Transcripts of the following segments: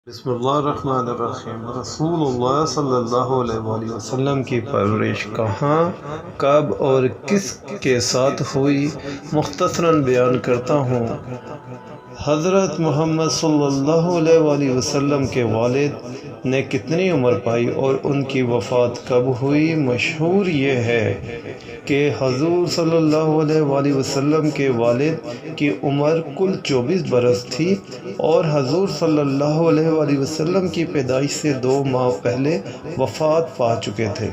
بسم اللہ الرحمن الرحیم۔ رسول اللہ صلی اللہ علیہ وآلہ وسلم کی پرورش کہاں، کب اور کس کے ساتھ ہوئی، مختصراً بیان کرتا ہوں۔ حضرت محمد صلی اللہ علیہ وآلہ وسلم کے والد نے کتنی عمر پائی اور ان کی وفات کب ہوئی؟ مشہور یہ ہے کہ حضور صلی اللہ علیہ وآلہ وسلم کے والد کی عمر کل 24 برس تھی اور حضور صلی اللہ علیہ وآلہ وسلم کی پیدائش سے 2 ماہ پہلے وفات پا چکے تھے۔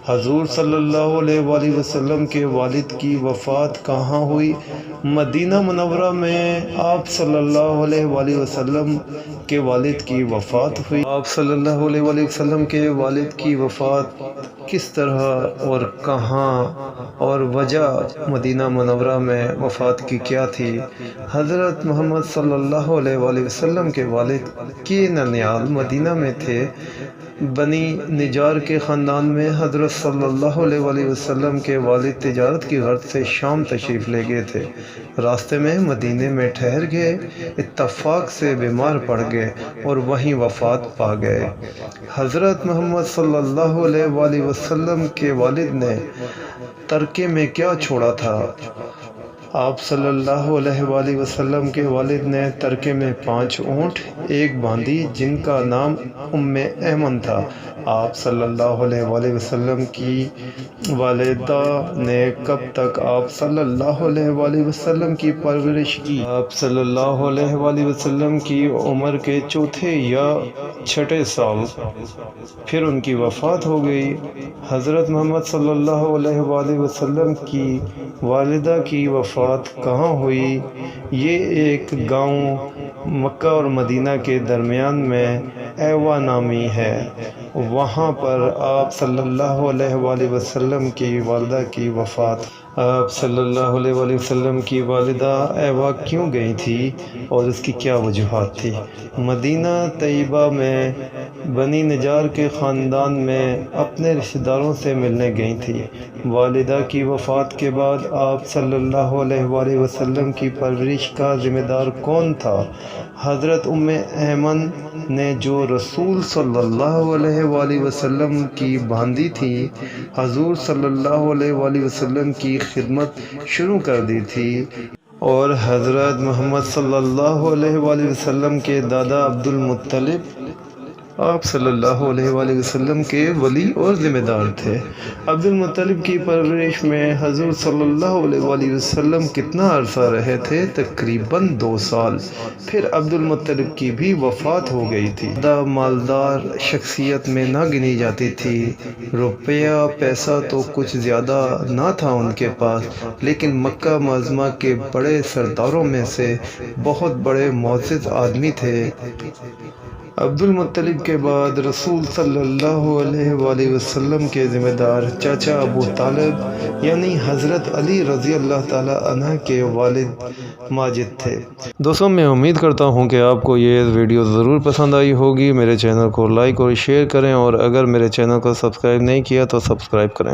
حضور صلی اللہ علیہ وآلہ وسلم کے والد کی وفات کہاں ہوئی؟ مدینہ منورہ میں آپ صلی اللہ علیہ وآلہ وسلم کے والد کی وفات ہوئی۔ آپ صلی اللہ علیہ وآلہ وسلم کے والد کی وفات کس طرح اور کہاں اور وجہ مدینہ منورہ میں وفات کی کیا تھی؟ حضرت محمد صلی اللہ علیہ وآلہ وسلم کے والد کی ننیال مدینہ میں تھے۔ بنی نجار کے خاندان میں حضرت صلی اللہ علیہ وآلہ وسلم کے والد تجارت کی غرض سے شام تشریف لے گئے تھے۔ راستے میں مدینے میں ٹھہر گئے، اتفاق سے بیمار پڑ گئے اور وہیں وفات پا گئے۔ حضرت محمد صلی اللہ علیہ وآلہ وسلم کے والد نے ترکے میں کیا چھوڑا تھا؟ آپ صلی اللہ علیہ وآلہ وسلم کے والد نے ترکے میں 5 اونٹ، 1 باندی جن کا نام ام ایمن تھا۔ آپ صلی اللہ علیہ وآلہ وسلم کی والدہ نے کب تک آپ صلی اللہ علیہ وآلہ وسلم کی پرورش کی؟ آپ صلی اللہ علیہ وآلہ وسلم کی عمر کے 4 یا 6 سال، پھر ان کی وفات ہو گئی۔ حضرت محمد صلی اللہ علیہ وآلہ وسلم کی والدہ کی وفات کہاں ہوئی؟ یہ ایک گاؤں مکہ اور مدینہ کے درمیان میں ایوا نامی ہے۔ وہاں پر آپ صلی اللہ علیہ وآلہ وسلم کی والدہ کی وفات۔ آپ صلی اللہ علیہ وآلہ وسلم کی والدہ ایوا کیوں گئی تھی اور اس کی کیا وجوہات تھی؟ مدینہ طیبہ میں بنی نجار کے خاندان میں اپنے رشتہ داروں سے ملنے گئی تھی۔ والدہ کی وفات کے بعد آپ صلی اللہ علیہ وآلہ وسلم کی پرورش کا ذمہ دار کون تھا؟ حضرت ام ایمن نے جو رسول صلی اللہ علیہ وآلہ وسلم کی باندی تھی، حضور صلی اللہ علیہ وآلہ وسلم کی خدمت شروع کر دی تھی، اور حضرت محمد صلی اللہ علیہ وآلہ وسلم کے دادا عبد المطلب آپ صلی اللہ علیہ وآلہ وسلم کے ولی اور ذمہ دار تھے۔ عبد المطلب کی پرورش میں حضور صلی اللہ علیہ وآلہ وسلم کتنا عرصہ رہے تھے؟ تقریباً 2 سال۔ پھر عبد المطلب کی بھی وفات ہو گئی تھی۔ زیادہ مالدار شخصیت میں نہ گنی جاتی تھی۔ روپیہ پیسہ تو کچھ زیادہ نہ تھا ان کے پاس، لیکن مکہ معظمہ کے بڑے سرداروں میں سے بہت بڑے معزز آدمی تھے۔ عبد المطلب کے بعد رسول صلی اللہ علیہ وآلہ وسلم کے ذمہ دار چاچا ابو طالب یعنی حضرت علی رضی اللہ تعالیٰ عنہ کے والد ماجد تھے۔ دوستوں، میں امید کرتا ہوں کہ آپ کو یہ ویڈیو ضرور پسند آئی ہوگی۔ میرے چینل کو لائک اور شیئر کریں، اور اگر میرے چینل کو سبسکرائب نہیں کیا تو سبسکرائب کریں۔